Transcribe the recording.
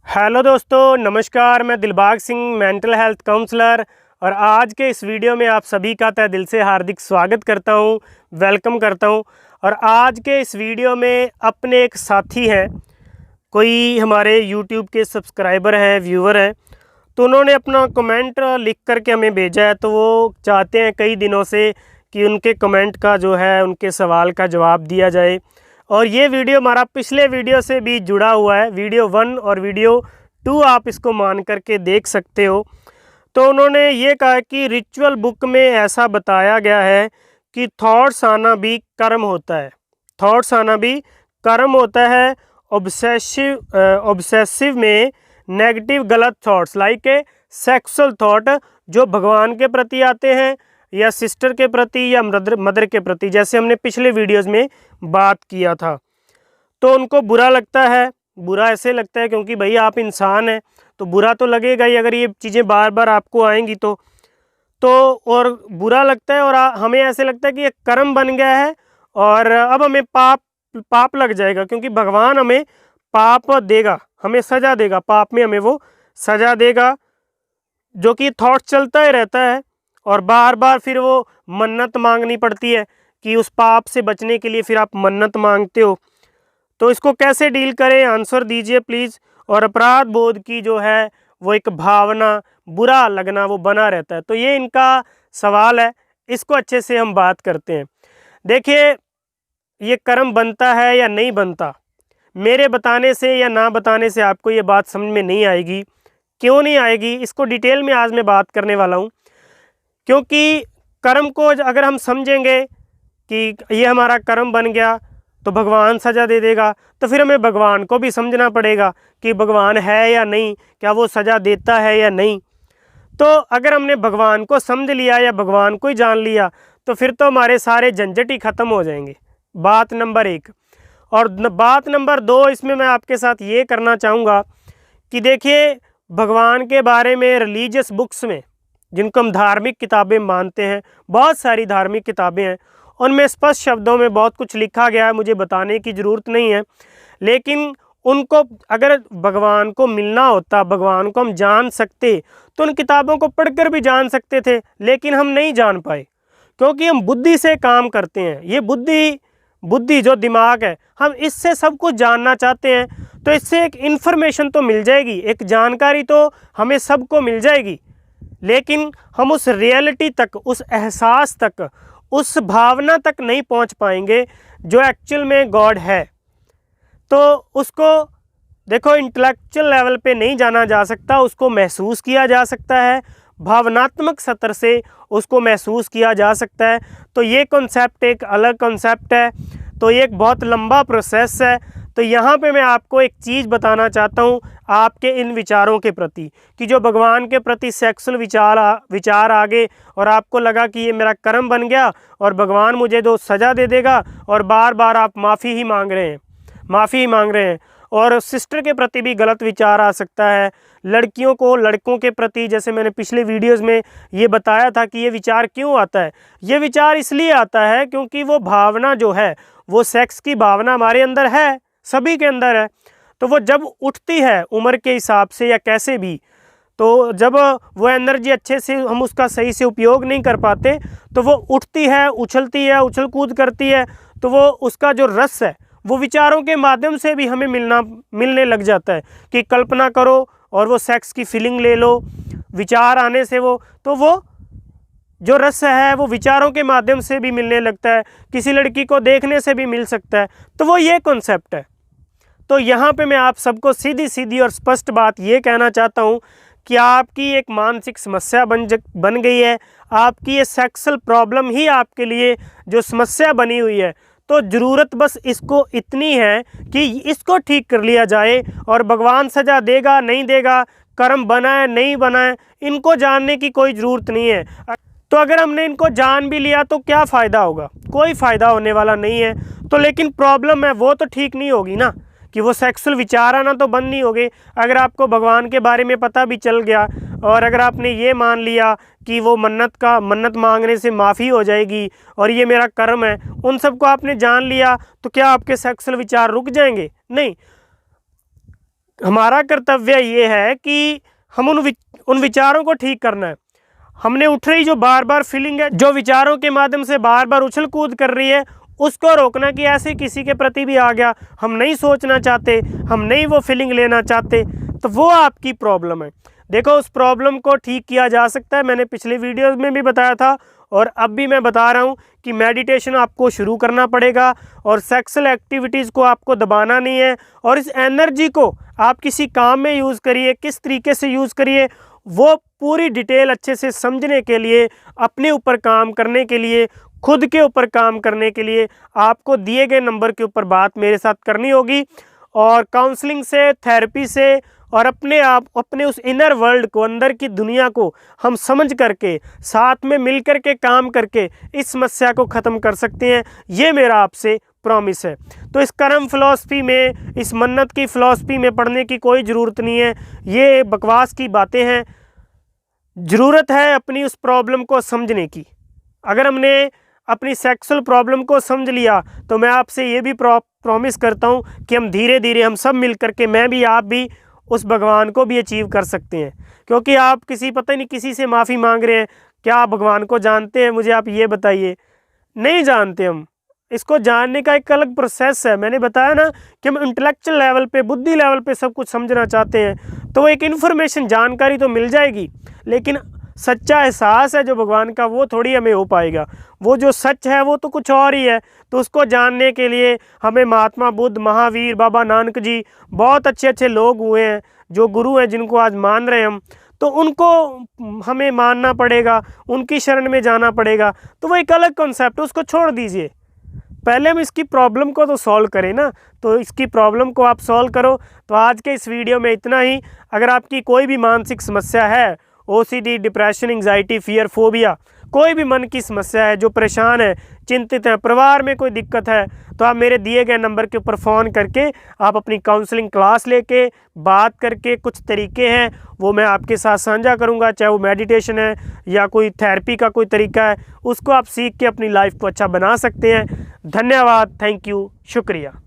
Hello दोस्तों, नमस्कार। मैं Dilbagh Singh, mental health counsellor, और आज के इस वीडियो में आप सभी का तहे दिल से हार्दिक स्वागत करता हूं, वेलकम करता हूं। और आज के इस वीडियो में अपने एक साथी हैं, कोई हमारे यूट्यूब के सब्सक्राइबर हैं, व्यूवर हैं, तो उन्होंने अपना कमेंट लिख करके हमें भेजा है। तो वो चाहते हैं कई दिनों से कि उनके कमेंट का जो है, उनके सवाल का जवाब दिया जाए। और ये वीडियो हमारा पिछले वीडियो से भी जुड़ा हुआ है, वीडियो 1 और वीडियो 2 आप इसको मान करके देख सकते हो। तो उन्होंने ये कहा कि रिचुअल बुक में ऐसा बताया गया है कि थॉट्स आना भी कर्म होता है, थॉट्स आना भी कर्म होता है। ऑब्सेसिव में नेगेटिव गलत thoughts like a sexual thought जो भगवान के प्रति आते हैं, या सिस्टर के प्रति, या मदर के प्रति, जैसे हमने पिछले वीडियोस में बात किया था। तो उनको बुरा लगता है। बुरा ऐसे लगता है क्योंकि भाई आप इंसान हैं, तो बुरा तो लगेगा ही अगर ये चीज़ें बार बार आपको आएंगी तो और बुरा लगता है। और हमें ऐसे लगता है कि ये कर्म बन गया है और अब हमें पाप लग जाएगा, क्योंकि भगवान हमें पाप देगा, हमें सज़ा देगा, पाप में हमें वो सज़ा देगा, जो कि थॉट चलता ही रहता है। और बार बार फिर वो मन्नत मांगनी पड़ती है कि उस पाप से बचने के लिए फिर आप मन्नत मांगते हो। तो इसको कैसे डील करें, आंसर दीजिए प्लीज़। और अपराध बोध की जो है वो एक भावना, बुरा लगना वो बना रहता है। तो ये इनका सवाल है, इसको अच्छे से हम बात करते हैं। देखिए, ये कर्म बनता है या नहीं बनता, मेरे बताने से या ना बताने से आपको ये बात समझ में नहीं आएगी। क्यों नहीं आएगी, इसको डिटेल में आज मैं बात करने वाला हूँ। क्योंकि कर्म को अगर हम समझेंगे कि ये हमारा कर्म बन गया तो भगवान सज़ा दे देगा, तो फिर हमें भगवान को भी समझना पड़ेगा कि भगवान है या नहीं, क्या वो सज़ा देता है या नहीं। तो अगर हमने भगवान को समझ लिया या भगवान को ही जान लिया तो फिर तो हमारे सारे झंझट ही ख़त्म हो जाएंगे। बात नंबर 1। और बात नंबर 2, इसमें मैं आपके साथ ये करना चाहूँगा कि देखिए, भगवान के बारे में रिलीजियस बुक्स में, जिनको हम धार्मिक किताबें मानते हैं, बहुत सारी धार्मिक किताबें हैं, उनमें स्पष्ट शब्दों में बहुत कुछ लिखा गया है, मुझे बताने की ज़रूरत नहीं है। लेकिन उनको अगर भगवान को मिलना होता, भगवान को हम जान सकते, तो उन किताबों को पढ़कर भी जान सकते थे, लेकिन हम नहीं जान पाए क्योंकि हम बुद्धि से काम करते हैं। ये बुद्धि जो दिमाग है, हम इससे सब कुछ जानना चाहते हैं, तो इससे एक इन्फॉर्मेशन तो मिल जाएगी, एक जानकारी तो हमें सबको मिल जाएगी, लेकिन हम उस रियलिटी तक, उस एहसास तक, उस भावना तक नहीं पहुंच पाएंगे जो एक्चुअल में गॉड है। तो उसको देखो, इंटेलेक्चुअल लेवल पे नहीं जाना जा सकता, उसको महसूस किया जा सकता है, भावनात्मक स्तर से उसको महसूस किया जा सकता है। तो ये कॉन्सेप्ट एक अलग कॉन्सेप्ट है, तो ये एक बहुत लंबा प्रोसेस है। तो यहाँ पे मैं आपको एक चीज़ बताना चाहता हूँ आपके इन विचारों के प्रति, कि जो भगवान के प्रति सेक्सुअल विचार आ गए और आपको लगा कि ये मेरा कर्म बन गया और भगवान मुझे तो सज़ा दे देगा, और बार बार आप माफ़ी ही मांग रहे हैं। और सिस्टर के प्रति भी गलत विचार आ सकता है, लड़कियों को लड़कों के प्रति, जैसे मैंने पिछले वीडियोस में ये बताया था कि ये विचार क्यों आता है। ये विचार इसलिए आता है क्योंकि वो भावना जो है, वो सेक्स की भावना हमारे अंदर है, सभी के अंदर है। तो वो जब उठती है उम्र के हिसाब से या कैसे भी, तो जब वो एनर्जी अच्छे से हम उसका सही से उपयोग नहीं कर पाते, तो वो उठती है, उछलती है, उछल कूद करती है, तो वो उसका जो रस है वो विचारों के माध्यम से भी हमें मिलने लग जाता है। कि कल्पना करो और वो सेक्स की फीलिंग ले लो, विचार आने से वो जो रस है वो विचारों के माध्यम से भी मिलने लगता है, किसी लड़की को देखने से भी मिल सकता है। तो वो ये कॉन्सेप्ट है। तो यहाँ पे मैं आप सबको सीधी और स्पष्ट बात ये कहना चाहता हूँ कि आपकी एक मानसिक समस्या बन गई है, आपकी ये सेक्सुअल प्रॉब्लम ही आपके लिए जो समस्या बनी हुई है। तो ज़रूरत बस इसको इतनी है कि इसको ठीक कर लिया जाए, और भगवान सज़ा देगा नहीं देगा, कर्म बना है नहीं बना है, इनको जानने की कोई ज़रूरत नहीं है। तो अगर हमने इनको जान भी लिया तो क्या फ़ायदा होगा, कोई फ़ायदा होने वाला नहीं है। तो लेकिन प्रॉब्लम है वो तो ठीक नहीं होगी ना, कि वो सेक्सुअल विचार आना तो बंद नहीं हो गए। अगर आपको भगवान के बारे में पता भी चल गया, और अगर आपने ये मान लिया कि वो मन्नत मांगने से माफ़ी हो जाएगी और ये मेरा कर्म है, उन सबको आपने जान लिया, तो क्या आपके सेक्सुअल विचार रुक जाएंगे? नहीं। हमारा कर्तव्य ये है कि हम उन विचारों को ठीक करना है। हमने उठ रही जो बार बार फीलिंग है, जो विचारों के माध्यम से बार बार उछल कूद कर रही है, उसको रोकना कि ऐसे किसी के प्रति भी आ गया, हम नहीं सोचना चाहते, हम नहीं वो फीलिंग लेना चाहते, तो वो आपकी प्रॉब्लम है। देखो, उस प्रॉब्लम को ठीक किया जा सकता है। मैंने पिछले वीडियोस में भी बताया था और अब भी मैं बता रहा हूँ कि मेडिटेशन आपको शुरू करना पड़ेगा और सेक्सुअल एक्टिविटीज़ को आपको दबाना नहीं है, और इस एनर्जी को आप किसी काम में यूज़ करिए। किस तरीके से यूज़ करिए वो पूरी डिटेल अच्छे से समझने के लिए, अपने ऊपर काम करने के लिए, खुद के ऊपर काम करने के लिए आपको दिए गए नंबर के ऊपर बात मेरे साथ करनी होगी। और काउंसलिंग से, थेरेपी से और अपने उस इनर वर्ल्ड को, अंदर की दुनिया को हम समझ करके, साथ में मिल कर के काम करके इस समस्या को ख़त्म कर सकते हैं। ये मेरा आपसे प्रॉमिस है। तो इस कर्म फिलॉसफी में, इस मन्नत की फ़िलॉसफी में पढ़ने की कोई ज़रूरत नहीं है। ये बकवास की बातें हैं। ज़रूरत है अपनी उस प्रॉब्लम को समझने की। अगर हमने अपनी सेक्सुअल प्रॉब्लम को समझ लिया तो मैं आपसे ये भी प्रॉमिस करता हूँ कि हम धीरे धीरे, हम सब मिल करके, मैं भी, आप भी, उस भगवान को भी अचीव कर सकते हैं। क्योंकि आप पता नहीं किसी से माफ़ी मांग रहे हैं। क्या आप भगवान को जानते हैं? मुझे आप ये बताइए। नहीं जानते हम। इसको जानने का एक अलग प्रोसेस है। मैंने बताया ना कि हम इंटेलेक्चुअल लेवल पे, बुद्धि लेवल पे सब कुछ समझना चाहते हैं, तो एक इन्फॉर्मेशन, जानकारी तो मिल जाएगी, लेकिन सच्चा एहसास है जो भगवान का, वो थोड़ी हमें हो पाएगा। वो जो सच है वो तो कुछ और ही है। तो उसको जानने के लिए हमें महात्मा बुद्ध, महावीर, बाबा नानक जी, बहुत अच्छे अच्छे लोग हुए हैं जो गुरु हैं, जिनको आज मान रहे हैं हम, तो उनको हमें मानना पड़ेगा, उनकी शरण में जाना पड़ेगा। तो वो एक अलग कॉन्सेप्ट है, उसको छोड़ दीजिए। पहले हम इसकी प्रॉब्लम को तो सॉल्व करें ना। तो इसकी प्रॉब्लम को आप सॉल्व करो। तो आज के इस वीडियो में इतना ही। अगर आपकी कोई भी मानसिक समस्या है, OCD, depression, anxiety, fear, phobia, कोई भी मन की समस्या है, जो परेशान है, चिंतित है, परिवार में कोई दिक्कत है, तो आप मेरे दिए गए नंबर के ऊपर फ़ोन करके आप अपनी काउंसलिंग क्लास लेके, बात करके, कुछ तरीके हैं वो मैं आपके साथ साझा करूंगा, चाहे वो मेडिटेशन है या कोई थेरेपी का कोई तरीका है, उसको आप सीख के अपनी लाइफ को अच्छा बना सकते हैं। धन्यवाद, थैंक यू, शुक्रिया।